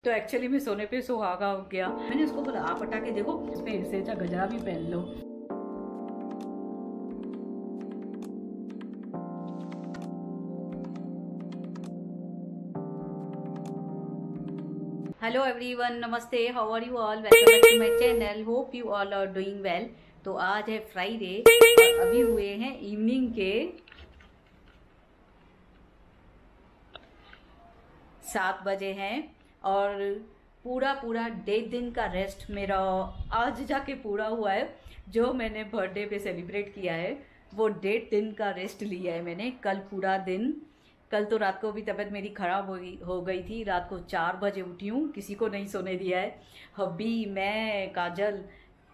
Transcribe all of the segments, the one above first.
तो एक्चुअली में सोने पे सुहागा हो गया। मैंने उसको बोला आप हटा के देखो, इसमें इससे अच्छा गजरा भी पहन लो। हेलो एवरीवन, नमस्ते, how are you all, welcome back to my channel, hope you all are doing well. तो आज है फ्राइडे और अभी हुए हैं इवनिंग के 7 बजे हैं और पूरा 1.5 दिन का रेस्ट मेरा आज जाके पूरा हुआ है। जो मैंने बर्थडे पे सेलिब्रेट किया है वो 1.5 दिन का रेस्ट लिया है मैंने। कल पूरा दिन, कल तो रात को भी तबीयत मेरी ख़राब हो गई थी। रात को 4 बजे उठी हूँ, किसी को नहीं सोने दिया है। हब्बी, मैं, काजल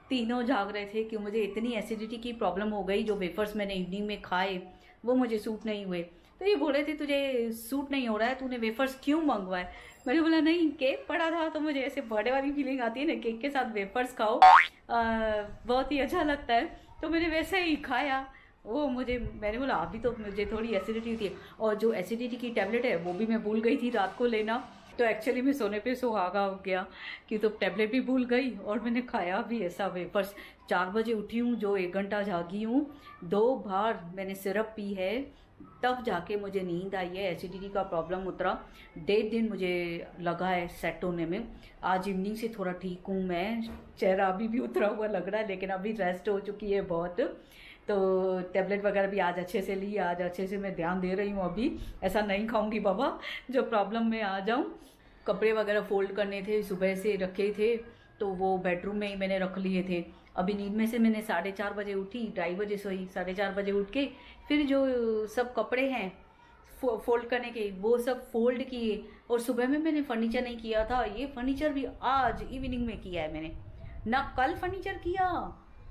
तीनों जाग रहे थे कि मुझे इतनी एसिडिटी की प्रॉब्लम हो गई। जो वेफर्स मैंने इवनिंग में खाए वो मुझे सूट नहीं हुए। तो ये बोले थे तुझे सूट नहीं हो रहा है, तूने वेफर्स क्यों मंगवाए। मैंने बोला नहीं, केक पड़ा था तो मुझे ऐसे बर्थडे वाली फीलिंग आती है ना, केक के साथ वेफर्स खाओ बहुत ही अच्छा लगता है। तो मैंने वैसे ही खाया। वो मैंने बोला अभी तो मुझे थोड़ी एसिडिटी थी और जो एसिडिटी की टैबलेट है वो भी मैं भूल गई थी रात को लेना। तो एक्चुअली मैं सोने पे सुहागा हो गया कि तो टैबलेट भी भूल गई और मैंने खाया भी ऐसा वेफर्स। 4 बजे उठी हूँ, जो 1 घंटा जागी हूँ, 2 बार मैंने सिरप पी है, तब जाके मुझे नींद आई है। एसिडिटी का प्रॉब्लम उतरा। 1.5 दिन मुझे लगा है सेट होने में। आज इवनिंग से थोड़ा ठीक हूँ मैं, चेहरा अभी भी उतरा हुआ लग रहा है लेकिन अभी रेस्ट हो चुकी है बहुत। तो टैबलेट वगैरह भी आज अच्छे से ली, आज अच्छे से मैं ध्यान दे रही हूँ। अभी ऐसा नहीं खाऊंगी बाबा जो प्रॉब्लम में आ जाऊँ। कपड़े वगैरह फोल्ड करने थे, सुबह से रखे थे तो वो बेडरूम में ही मैंने रख लिए थे। अभी नींद में से मैंने 4:30 बजे उठी, 2:30 बजे सोई, 4:30 बजे उठ के फिर जो सब कपड़े हैं फोल्ड करने के वो सब फोल्ड किए। और सुबह में मैंने फर्नीचर नहीं किया था, ये फर्नीचर भी आज इवनिंग में किया है मैंने। ना कल फर्नीचर किया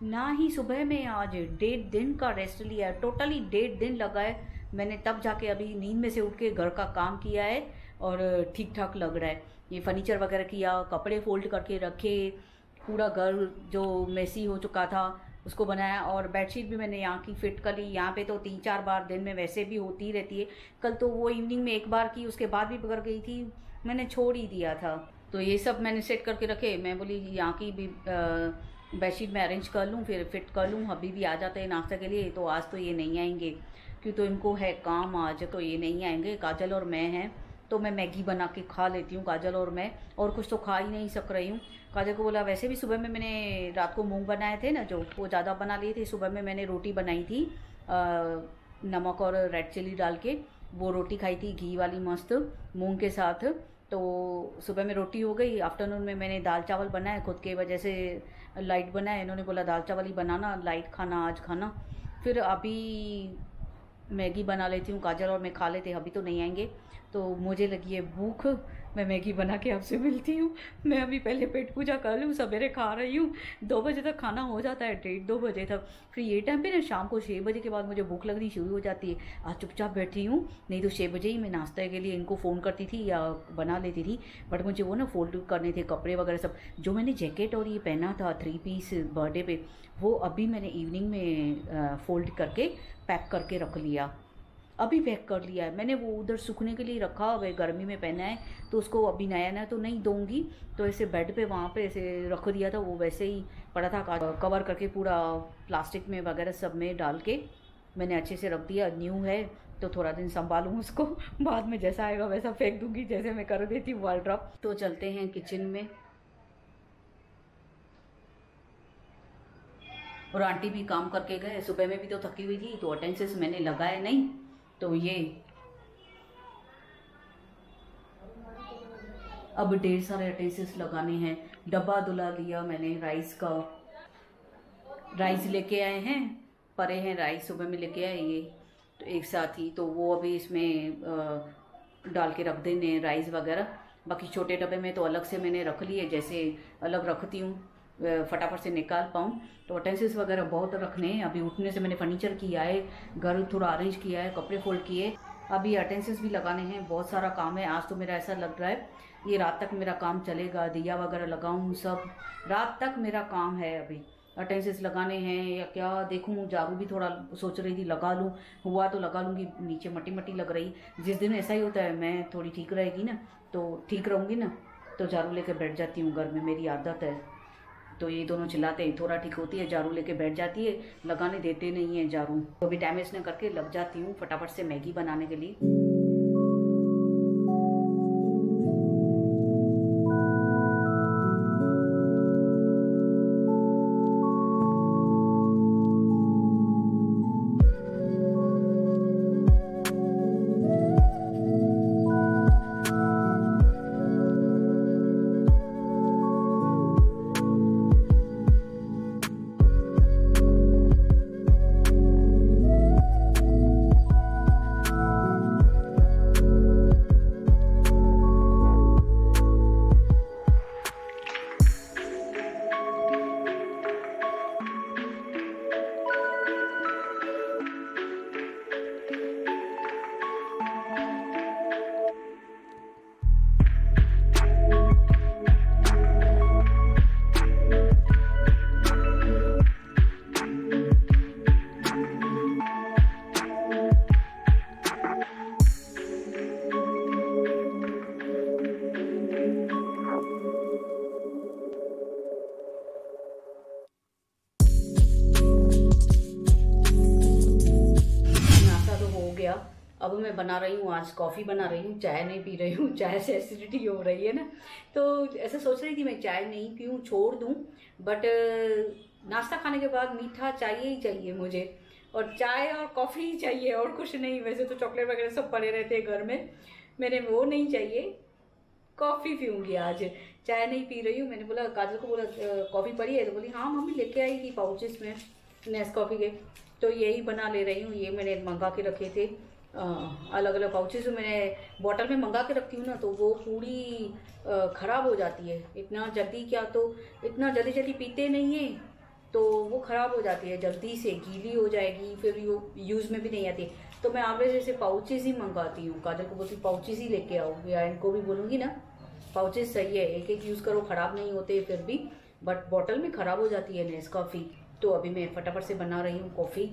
ना ही सुबह में। आज 1.5 दिन का रेस्ट लिया है, टोटली 1.5 दिन लगा है मैंने, तब जाके अभी नींद में से उठ के घर का काम किया है और ठीक ठाक लग रहा है। ये फर्नीचर वगैरह किया, कपड़े फोल्ड करके रखे, पूरा घर जो मेसी हो चुका था उसको बनाया। और बेडशीट भी मैंने यहाँ की फिट कर ली। यहाँ पे तो 3-4 बार दिन में वैसे भी होती रहती है। कल तो वो इवनिंग में 1 बार की, उसके बाद भी बिगड़ गई थी, मैंने छोड़ ही दिया था। तो ये सब मैंने सेट करके रखे। मैं बोली यहाँ की भी बेडशीट में अरेंज कर लूँ, फिर फिट कर लूँ। अभी भी आ जाते हैं नाश्ते के लिए, तो आज तो ये नहीं आएंगे क्यों, तो इनको है काम आज, तो ये नहीं आएंगे। काजल और मैं हैं तो मैं मैगी बना के खा लेती हूँ, काजल और मैं, और कुछ तो खा ही नहीं सक रही हूँ। काजल को बोला, वैसे भी सुबह में मैंने रात को मूंग बनाए थे ना, जो वो ज़्यादा बना लिए थे। सुबह में मैंने रोटी बनाई थी नमक और रेड चिली डाल के, वो रोटी खाई थी घी वाली मस्त मूंग के साथ। तो सुबह में रोटी हो गई। आफ्टरनून में मैंने दाल चावल बनाए, खुद के वजह से लाइट बनाए। इन्होंने बोला दाल चावल ही बनाना, लाइट खाना आज खाना। फिर अभी मैगी बना लेती हूँ, काजल और मैं खा लेते, अभी तो नहीं आएंगे। तो मुझे लगी है भूख, मैं मैगी बना के आपसे मिलती हूँ। मैं अभी पहले पेट पूजा कर लूँ, सवेरे खा रही हूँ। 2 बजे तक खाना हो जाता है, 1:30-2 बजे तक। फिर ये टाइम पे ना शाम को 6 बजे के बाद मुझे भूख लगनी शुरू हो जाती है। आज चुपचाप बैठी हूँ, नहीं तो 6 बजे ही मैं नाश्ते के लिए इनको फ़ोन करती थी या बना लेती थी। बट मुझे वो ना फोल्ड करने थे कपड़े वगैरह सब। जो मैंने जैकेट और ये पहना था 3 पीस बर्थडे पे, वो अभी मैंने इवनिंग में फोल्ड करके पैक करके रख लिया। अभी पैक कर लिया है मैंने, वो उधर सूखने के लिए रखा, वह गर्मी में पहना है तो उसको अभी नया नया तो नहीं दूंगी। तो ऐसे बेड पे वहाँ पे ऐसे रख दिया था, वो वैसे ही पड़ा था, कवर करके पूरा प्लास्टिक में वगैरह सब में डाल के मैंने अच्छे से रख दिया। न्यू है तो थोड़ा दिन संभालूँ उसको, बाद में जैसा आएगा वैसा फेंक दूंगी, जैसे मैं कर देती हूँ वार्डरोब। तो चलते हैं किचन में। और आंटी भी काम करके गए, सुबह में भी तो थकी हुई थी, तो अटेंसेस मैंने लगाए नहीं। तो ये अब ढेर सारे अटेंसेस लगाने हैं। डब्बा दुला लिया मैंने राइस का, राइस लेके आए हैं, परे हैं राइस, सुबह में लेके आए ये तो एक साथ ही। तो वो अभी इसमें डाल के रख देने राइस वगैरह। बाकी छोटे डब्बे में तो अलग से मैंने रख लिए, जैसे अलग रखती हूँ फटाफट से निकाल पाऊँ। तो अटेंसेस वगैरह बहुत रखने हैं। अभी उठने से मैंने फर्नीचर किया है, घर थोड़ा अरेंज किया है, कपड़े फोल्ड किए, अभी अटेंसेस भी लगाने हैं। बहुत सारा काम है आज तो। मेरा ऐसा लग रहा है ये रात तक मेरा काम चलेगा, दिया वगैरह लगाऊँ, सब रात तक मेरा काम है। अभी अटेंसेस लगाने हैं या क्या देखूँ, झाड़ू भी थोड़ा सोच रही थी लगा लूँ, हुआ तो लगा लूँगी, नीचे मट्टी मट्टी लग रही। जिस दिन ऐसा ही होता है मैं थोड़ी ठीक रहेगी ना तो ठीक रहूँगी ना, तो झाड़ू लेके बैठ जाती हूँ। घर में मेरी आदत है, तो ये दोनों चिल्लाते हैं। थोड़ा ठीक होती है, झाड़ू लेके बैठ जाती है, लगाने देते नहीं है झाड़ू। तो भी टाइम वेस्ट न करके लग जाती हूँ फटाफट से मैगी बनाने के लिए। अब मैं बना रही हूँ, आज कॉफ़ी बना रही हूँ, चाय नहीं पी रही हूँ। चाय से एसिडिटी हो रही है ना, तो ऐसे सोच रही थी मैं चाय नहीं पीऊँ, छोड़ दूँ, बट नाश्ता खाने के बाद मीठा चाहिए ही चाहिए मुझे, और चाय और कॉफ़ी ही चाहिए और कुछ नहीं। वैसे तो चॉकलेट वगैरह सब पड़े रहते हैं घर में, मैंने वो नहीं चाहिए, कॉफ़ी पीऊँगी आज, चाय नहीं पी रही हूँ। मैंने बोला, काजल को बोला कॉफ़ी पड़ी है, तो बोली हाँ मम्मी लेके आई थी पाउचेस में नेस्कॉफ़ी के, तो यही बना ले रही हूँ। ये मैंने मंगा के रखे थे अलग अलग पाउचेस, मैंने बॉटल में मंगा के रखती हूँ ना, तो वो पूरी ख़राब हो जाती है इतना जल्दी। क्या तो इतना जल्दी जल्दी पीते नहीं है, तो वो ख़राब हो जाती है जल्दी से, गीली हो जाएगी, फिर यूज़ में भी नहीं आती। तो मैं आगे जैसे पाउचेस ही मंगाती हूँ। काजल को बोलती पाउचेस ही लेके आओ, या इनको भी बोलूँगी ना पाउचेस सही है, एक एक यूज़ करो, ख़राब नहीं होते फिर भी, बट बॉटल में ख़राब हो जाती है नेस्कॉफ़ी। तो अभी मैं फटाफट से बना रही हूँ कॉफ़ी।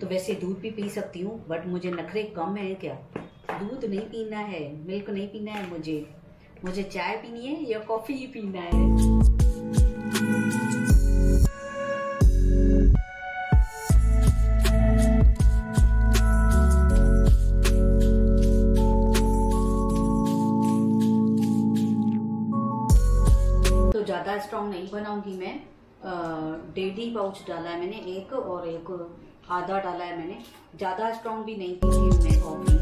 तो वैसे दूध भी पी सकती हूँ, बट मुझे नखरे कम है क्या, दूध नहीं पीना है, मिल्क नहीं पीना है मुझे चाय पीनी है या कॉफ़ी ही पीना है। तो ज़्यादा स्ट्रॉन्ग नहीं बनाऊंगी मैं, 1.5 पाउच डाला है मैंने एक, और एक आधा डाला है मैंने, ज़्यादा स्ट्रॉन्ग भी नहीं पीती हूँ मैं कॉफ़ी।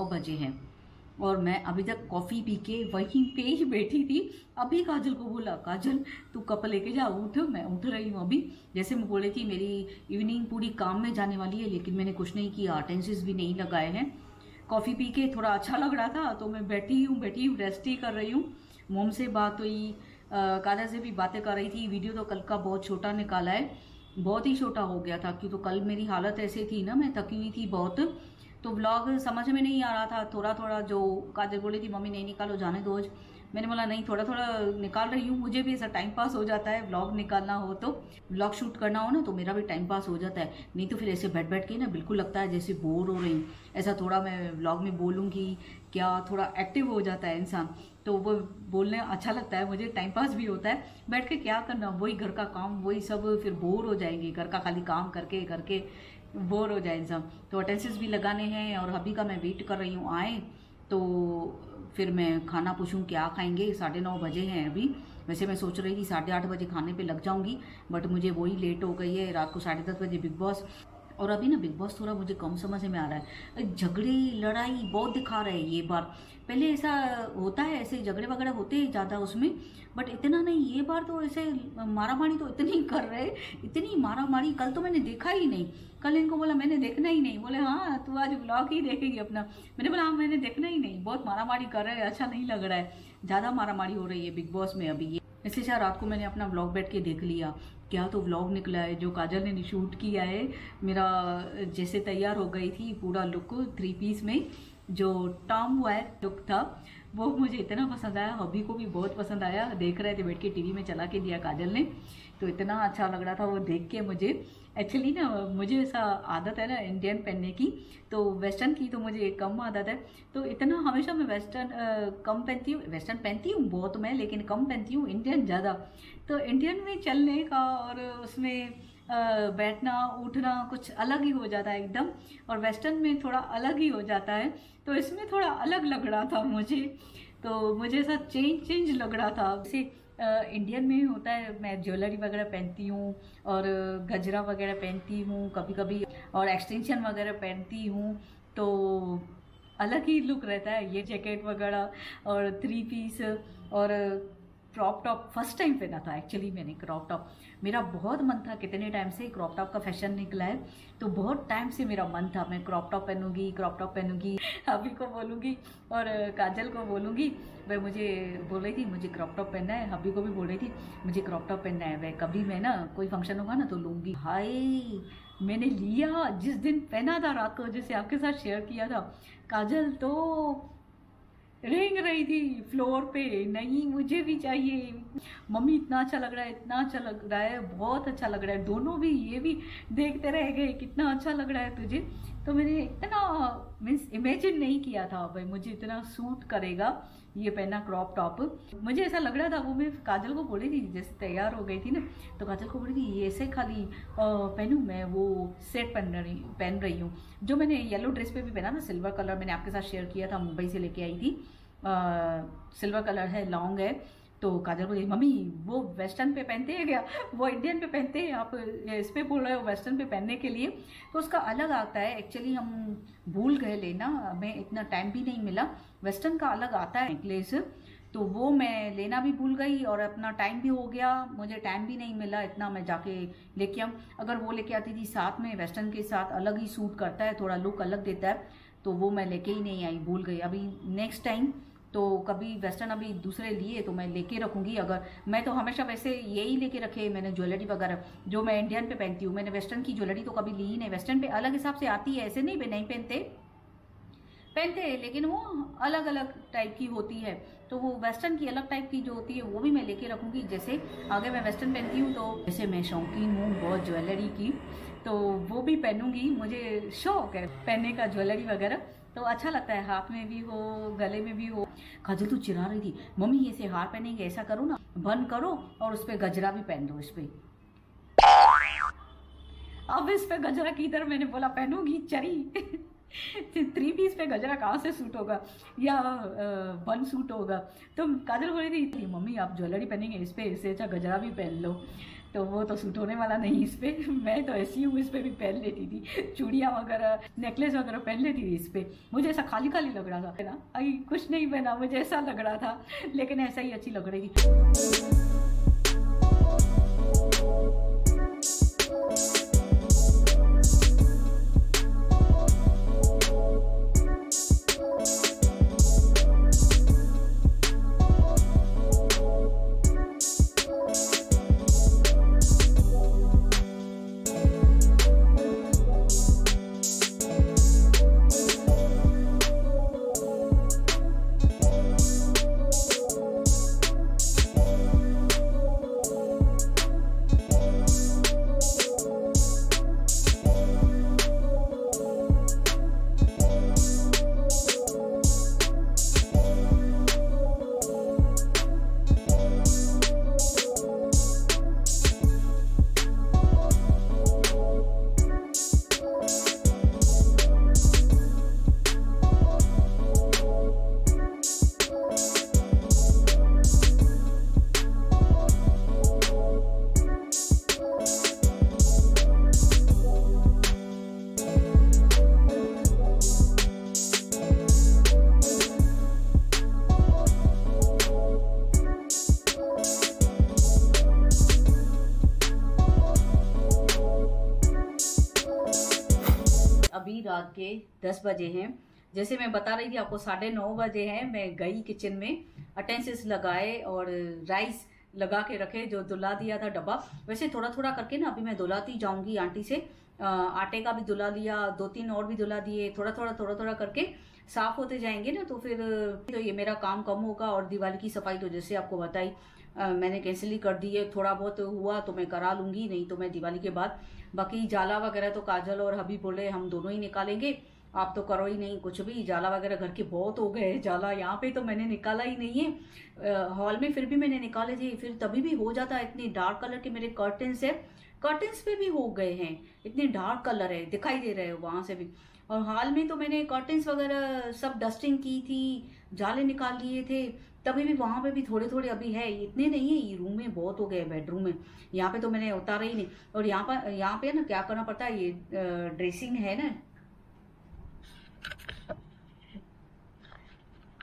बजे हैं, और मैं अभी तक कॉफ़ी पी के वहीं पे ही बैठी थी। अभी काजल को बोला, काजल तू कप लेके जा, उठ। मैं उठ रही हूँ अभी। जैसे मैं बोली थी मेरी इवनिंग पूरी काम में जाने वाली है, लेकिन मैंने कुछ नहीं किया, अटेंसेस भी नहीं लगाए हैं। कॉफ़ी पी के थोड़ा अच्छा लग रहा था तो मैं बैठी हूँ रेस्ट ही कर रही हूँ। मोम से बात हुई, काजल से भी बातें कर रही थी। वीडियो तो कल का बहुत छोटा निकाला है, बहुत ही छोटा हो गया था क्योंकि तो कल मेरी हालत ऐसे थी ना, मैं थकी हुई थी बहुत, तो व्लॉग समझ में नहीं आ रहा था। थोड़ा थोड़ा जो काजल बोली थी मम्मी नहीं निकालो जाने दो, मैंने बोला नहीं थोड़ा थोड़ा निकाल रही हूँ। मुझे भी ऐसा टाइम पास हो जाता है, व्लॉग निकालना हो तो, व्लॉग शूट करना हो ना तो मेरा भी टाइम पास हो जाता है। नहीं तो फिर ऐसे बैठ बैठ के ना बिल्कुल लगता है जैसे बोर हो रही हूँ। ऐसा थोड़ा मैं व्लॉग में बोलूँगी क्या, थोड़ा एक्टिव हो जाता है इंसान, तो वो बोलने अच्छा लगता है मुझे, टाइम पास भी होता है। बैठ के क्या करना, वही घर का काम वही सब, फिर बोर हो जाएंगे। घर का खाली काम करके करके बोर हो जाए इंसान। तो अटेंसेस भी लगाने हैं और हबी का मैं वेट कर रही हूँ आए तो फिर मैं खाना पूछूं क्या खाएंगे। 9:30 बजे हैं अभी। वैसे मैं सोच रही थी 8:30 बजे खाने पे लग जाऊंगी, बट मुझे वही लेट हो गई है। रात को 10:30 बजे बिग बॉस, और अभी ना बिग बॉस थोड़ा मुझे कम समझ में आ रहा है। झगड़े लड़ाई बहुत दिखा रहे हैं ये बार। पहले ऐसा होता है, ऐसे झगड़े वगैरह होते हैं ज़्यादा उसमें, बट इतना नहीं। ये बार तो ऐसे मारामारी तो इतनी कर रहे, इतनी मारामारी कल तो मैंने देखा ही नहीं। कल इनको बोला मैंने देखना ही नहीं, बोले हाँ तू आज व्लॉग ही देखेगी अपना। मैंने बोला हाँ मैंने देखना ही नहीं, बहुत मारामारी कर रहे हैं, अच्छा नहीं लग रहा है, ज़्यादा मारामारी हो रही है बिग बॉस में अभी ये। इसलिए शायद रात को मैंने अपना व्लॉग बैठ के देख लिया, क्या तो व्लॉग निकला है जो काजल ने शूट किया है। मेरा जैसे तैयार हो गई थी पूरा लुक 3 पीस में, जो टॉम वेयर लुक था वो मुझे इतना पसंद आया, हॉबी को भी बहुत पसंद आया। देख रहे थे बैठ के, टीवी में चला के दिया काजल ने, तो इतना अच्छा लग रहा था वो देख के मुझे। एक्चुअली ना मुझे ऐसा आदत है ना इंडियन पहनने की, तो वेस्टर्न की तो मुझे कम आदत है। तो इतना हमेशा मैं वेस्टर्न कम पहनती हूँ, वेस्टर्न पहनती हूँ बहुत मैं, लेकिन कम पहनती हूँ, इंडियन ज़्यादा। तो इंडियन में चलने का और उसमें बैठना उठना कुछ अलग ही हो जाता है एकदम, और वेस्टर्न में थोड़ा अलग ही हो जाता है। तो इसमें थोड़ा अलग लग रहा था मुझे, तो मुझे ऐसा चेंज लग रहा था। जैसे इंडियन में होता है, मैं ज्वेलरी वगैरह पहनती हूँ और गजरा वगैरह पहनती हूँ कभी कभी, और एक्सटेंशन वगैरह पहनती हूँ, तो अलग ही लुक रहता है। ये जैकेट वगैरह और 3 पीस और क्रॉप टॉप फर्स्ट टाइम पहना था एक्चुअली मैंने क्रॉप टॉप। मेरा बहुत मन था, कितने टाइम से क्रॉप टॉप का फैशन निकला है, तो बहुत टाइम से मेरा मन था मैं क्रॉप टॉप पहनूंगी, क्रॉप टॉप पहनूंगी। अभी को बोलूँगी और काजल को बोलूँगी, वह मुझे बोल रही थी मुझे क्रॉप टॉप पहनना है, हबी को भी बोल रही थी मुझे क्रॉप टॉप पहनना है। वह कभी मैं ना कोई फंक्शन होगा ना तो लूँगी। हाय मैंने लिया, जिस दिन पहना था रात को, जैसे आपके साथ शेयर किया था, काजल तो रेंग रही थी फ्लोर पे, नहीं मुझे भी चाहिए मम्मी, इतना अच्छा लग रहा है, इतना अच्छा लग रहा है, बहुत अच्छा लग रहा है। दोनों भी, ये भी देखते रह गए कितना अच्छा लग रहा है तुझे। तो मैंने इतना मीन्स इमेजिन नहीं किया था भाई मुझे इतना सूट करेगा ये पहना क्रॉप टॉप। मुझे ऐसा लग रहा था, वो मैं काजल को बोली थी जैसे तैयार हो गई थी ना, तो काजल को बोली थी ये ऐसे खाली पहनूँ मैं, वो सेट पहन रही हूँ। जो मैंने येलो ड्रेस पे भी पहना था, सिल्वर कलर, मैंने आपके साथ शेयर किया था, मुंबई से लेके आई थी, सिल्वर कलर है, लॉन्ग है। तो काजल बोली मम्मी वो वेस्टर्न पे पहनते हैं क्या, वो इंडियन पे पहनते हैं, आप इस पे बोल रहे हो वेस्टर्न पे पहनने के लिए। तो उसका अलग आता है, एक्चुअली हम भूल गए लेना, हमें इतना टाइम भी नहीं मिला। वेस्टर्न का अलग आता है नेकलेस, तो वो मैं लेना भी भूल गई और अपना टाइम भी हो गया, मुझे टाइम भी नहीं मिला इतना मैं जाके लेके आऊँ। अगर वो लेके आती थी साथ में, वेस्टर्न के साथ अलग ही सूट करता है, थोड़ा लुक अलग देता है, तो वो मैं लेके ही नहीं आई, भूल गई। अभी नेक्स्ट टाइम तो कभी वेस्टर्न अभी दूसरे लिए तो मैं लेके रखूँगी। अगर मैं तो हमेशा वैसे यही लेके रखे मैंने ज्वेलरी वगैरह, जो मैं इंडियन पे पहनती हूँ। मैंने वेस्टर्न की ज्वेलरी तो कभी ली ही नहीं। वेस्टर्न पे अलग हिसाब से आती है, ऐसे नहीं पहनते हैं, लेकिन वो अलग अलग टाइप की होती है, तो वो वेस्टर्न की अलग टाइप की जो होती है वो भी मैं लेके रखूँगी। जैसे आगे मैं वेस्टर्न पहनती हूँ, तो जैसे मैं शौकीन हूँ बहुत ज्वेलरी की, तो वो भी पहनूंगी, मुझे शौक है पहनने का ज्वेलरी वगैरह, तो अच्छा लगता है, हाथ में भी हो गले में भी हो। काजल तो चिढ़ा रही थी मम्मी ऐसे हार पहनेंगे, ऐसा करो ना बंद करो और उस पर गजरा भी पहन दो इस पर। अब इस पे गजरा की तरह मैंने बोला पहनूंगी चरी 3 पीस पे गजरा कहाँ से सूट होगा या बन सूट होगा। तो काजल बोल रही थी मम्मी आप ज्वेलरी पहनेंगे इस पे, इससे अच्छा गजरा भी पहन लो। तो वो तो सूट होने वाला नहीं इस पर। मैं तो ऐसी हूँ, इस पर भी पहन लेती थी, चूड़ियाँ वगैरह नेकलेस वगैरह पहन लेती थी इस पर। मुझे ऐसा खाली खाली लग रहा था ना, अभी कुछ नहीं पहना, मुझे ऐसा लग रहा था, लेकिन ऐसा ही अच्छी लग रही थी। अभी रात के 10 बजे हैं। जैसे मैं बता रही थी आपको, 9:30 बजे हैं। मैं गई किचन में, अटेंसिस लगाए और राइस लगा के रखे, जो धुला दिया था डब्बा। वैसे थोड़ा थोड़ा करके ना अभी मैं धुलाती जाऊंगी आंटी से। आटे का भी धुला लिया, 2-3 और भी धुला दिए, थोड़ा थोड़ा करके साफ होते जाएंगे ना, तो फिर तो ये मेरा काम कम होगा। और दिवाली की सफाई तो जैसे आपको बताई मैंने कैंसिल ही कर दी है। थोड़ा बहुत हुआ तो मैं करा लूंगी, नहीं तो मैं दिवाली के बाद। बाकी जाला वगैरह तो काजल और हबी बोले हम दोनों ही निकालेंगे, आप तो करो ही नहीं कुछ भी। जाला वगैरह घर के बहुत हो गए, जाला यहाँ पे तो मैंने निकाला ही नहीं है। हॉल में फिर भी मैंने निकाले थे, फिर तभी भी हो जाता है। इतनी डार्क कलर के मेरे कर्टन्स है, कर्टन्स पे भी हो गए हैं, इतने डार्क कलर है, दिखाई दे रहे हो वहां से भी। और हाल में तो मैंने कर्टन्स वगैरह सब डस्टिंग की थी, जाले निकाल लिए थे, तभी भी वहां पे भी थोड़े थोड़े अभी है, इतने नहीं है। ये रूम में बहुत हो गए, बेडरूम में। यहाँ पे तो मैंने उतारा ही नहीं। और यहाँ पे ना क्या करना पड़ता है, ये ड्रेसिंग है ना,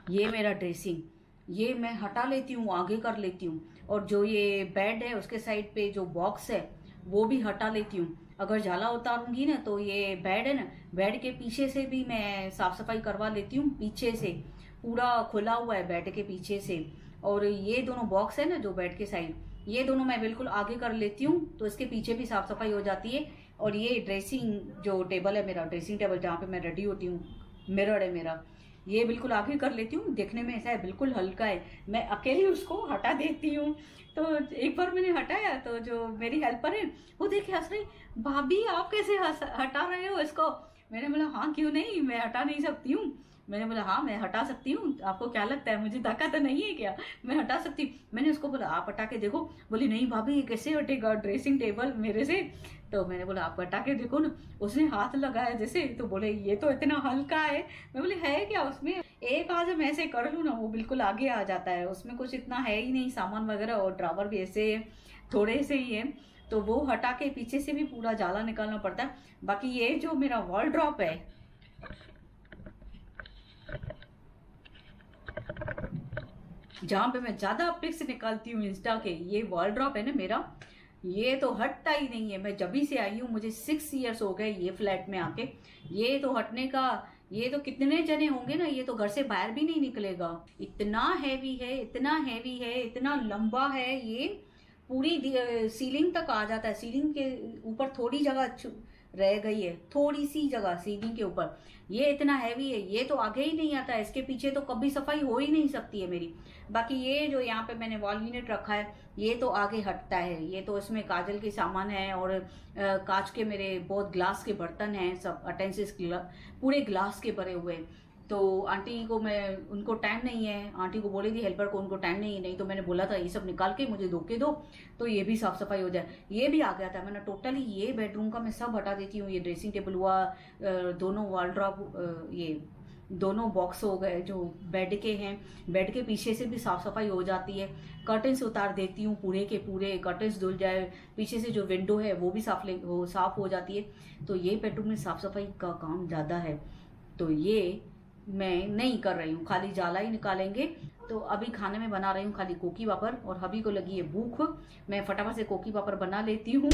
ये मेरा ड्रेसिंग, ये मैं हटा लेती हूँ, आगे कर लेती हूँ। और जो ये बेड है उसके साइड पे जो बॉक्स है वो भी हटा लेती हूँ। अगर जाला उतारूंगी ना तो ये बेड है ना, बेड के पीछे से भी मैं साफ सफाई करवा लेती हूँ। पीछे से पूरा खुला हुआ है बेड के पीछे से। और ये दोनों बॉक्स है ना जो बेड के साइड, ये दोनों मैं बिल्कुल आगे कर लेती हूँ, तो इसके पीछे भी साफ सफाई हो जाती है। और ये ड्रेसिंग जो टेबल है मेरा, ड्रेसिंग टेबल जहाँ पे मैं रेडी होती हूँ, मिरर है मेरा, ये बिल्कुल आगे कर लेती हूँ। देखने में ऐसा है बिल्कुल हल्का है, मैं अकेली उसको हटा देती हूँ। तो एक बार मैंने हटाया तो जो मेरी हेल्पर है वो देखे हंस रही, भाभी आप कैसे हटा रहे हो इसको। मैंने बोला हाँ क्यों नहीं, मैं हटा नहीं सकती हूँ। मैंने बोला हाँ मैं हटा सकती हूँ, आपको क्या लगता है मुझे धक्का तो नहीं है क्या, मैं हटा सकती हूँ। मैंने उसको बोला आप हटा के देखो। बोली नहीं भाभी ये कैसे हटेगा ड्रेसिंग टेबल मेरे से। तो मैंने बोला आप हटा के देखो ना। उसने हाथ लगाया जैसे, तो बोले ये तो इतना हल्का है। मैं बोली है क्या उसमें, एक आज मैं ऐसे कर लूँ ना वो बिल्कुल आगे आ जाता है, उसमें कुछ इतना है ही नहीं सामान वगैरह। और ड्रावर भी ऐसे थोड़े से ही है, तो वो हटा के पीछे से भी पूरा जाला निकालना पड़ता है। बाकी ये जो मेरा वॉलड्रॉप है, जहाँ पे मैं ज्यादा पिक्स निकालती हूँ इंस्टा के, ये वॉलड्रॉप है ना मेरा, ये तो हटता ही नहीं है। मैं जब से आई हूँ, मुझे 6 इयर्स हो गए ये फ्लैट में आके, ये तो हटने का, ये तो कितने जने होंगे ना, ये तो घर से बाहर भी नहीं निकलेगा। इतना हैवी है, इतना हैवी है, इतना लंबा है, ये पूरी सीलिंग तक आ जाता है। सीलिंग के ऊपर थोड़ी जगह रह गई है, थोड़ी सी जगह सीलिंग के ऊपर, ये इतना हैवी है, ये तो आगे ही नहीं आता है। इसके पीछे तो कभी सफाई हो ही नहीं सकती है मेरी। बाकी ये जो यहाँ पे मैंने वॉल यूनिट रखा है, ये तो आगे हटता है। ये तो इसमें काजल के सामान है और कांच के मेरे बहुत ग्लास के बर्तन हैं, सब अटेंसिस पूरे ग्लास के भरे हुए। तो आंटी को मैं, उनको टाइम नहीं है, आंटी को बोली थी हेल्पर को, उनको टाइम नहीं है, नहीं तो मैंने बोला था ये सब निकाल के मुझे धो के दो तो ये भी साफ सफाई हो जाए। ये भी आ गया था, मैंने टोटली ये बेडरूम का मैं सब हटा देती हूँ। ये ड्रेसिंग टेबल हुआ, दोनों वॉलड्रॉप, ये दोनों बॉक्स हो गए जो बेड के हैं, बेड के पीछे से भी साफ सफाई हो जाती है। कर्टन्स उतार देती हूँ पूरे के पूरे, कर्टन्स धुल जाए, पीछे से जो विंडो है वो भी साफ हो जाती है। तो ये बेडरूम में साफ सफाई का काम ज़्यादा है, तो ये मैं नहीं कर रही हूँ, खाली जाला ही निकालेंगे। तो अभी खाने में बना रही हूँ खाली कोकी पापड़, और हबी को लगी है भूख, मैं फटाफट से कोकी पापड़ बना लेती हूँ।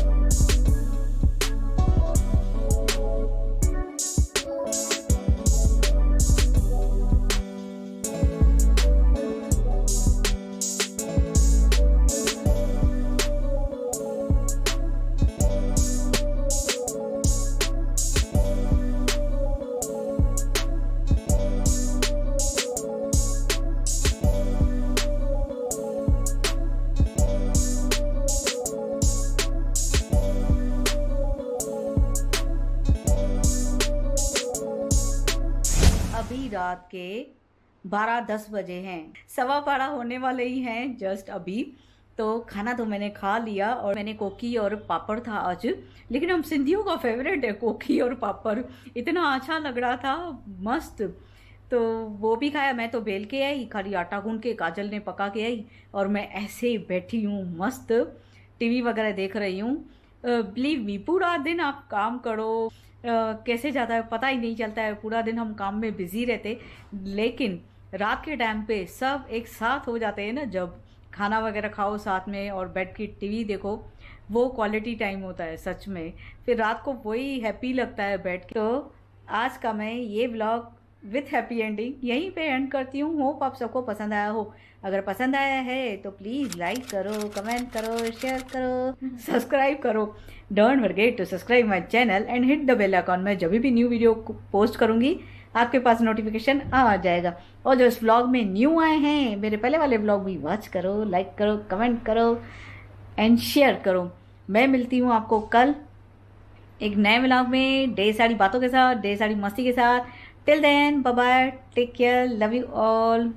अभी रात के 12-10 बजे हैं, 12:15 होने वाले ही हैं जस्ट अभी। तो खाना तो मैंने खा लिया, और मैंने कोकी और पापड़ था आज, लेकिन हम सिंधियों का फेवरेट है कोकी और पापड़, इतना अच्छा लग रहा था, मस्त। तो वो भी खाया। मैं तो बेल के आई, खाली आटा गूंद के काजल ने पका के आई, और मैं ऐसे ही बैठी हूँ मस्त टीवी वगैरह देख रही हूँ। बिलीव मी, पूरा दिन आप काम करो, कैसे जाता है पता ही नहीं चलता है, पूरा दिन हम काम में बिजी रहते, लेकिन रात के टाइम पे सब एक साथ हो जाते हैं ना, जब खाना वगैरह खाओ साथ में और बैठ के टीवी देखो, वो क्वालिटी टाइम होता है सच में। फिर रात को वही हैप्पी लगता है बैठ के। तो आज का मैं ये व्लॉग विथ हैप्पी एंडिंग यहीं पे एंड करती हूँ। होप आप सबको पसंद आया हो। अगर पसंद आया है तो प्लीज़ लाइक करो, कमेंट करो, शेयर करो, सब्सक्राइब करो। Don't forget to subscribe my channel and hit the bell icon. मैं जब भी न्यू वीडियो पोस्ट करूँगी आपके पास नोटिफिकेशन आ जाएगा। और जो इस व्लॉग में न्यू आए हैं, मेरे पहले वाले व्लॉग भी वॉच करो, लाइक करो, कमेंट करो एंड शेयर करो। मैं मिलती हूँ आपको कल एक नए व्लॉग में, ढेर सारी बातों के साथ, ढेर सारी मस्ती के साथ। Till then, bye bye, take care, love you all.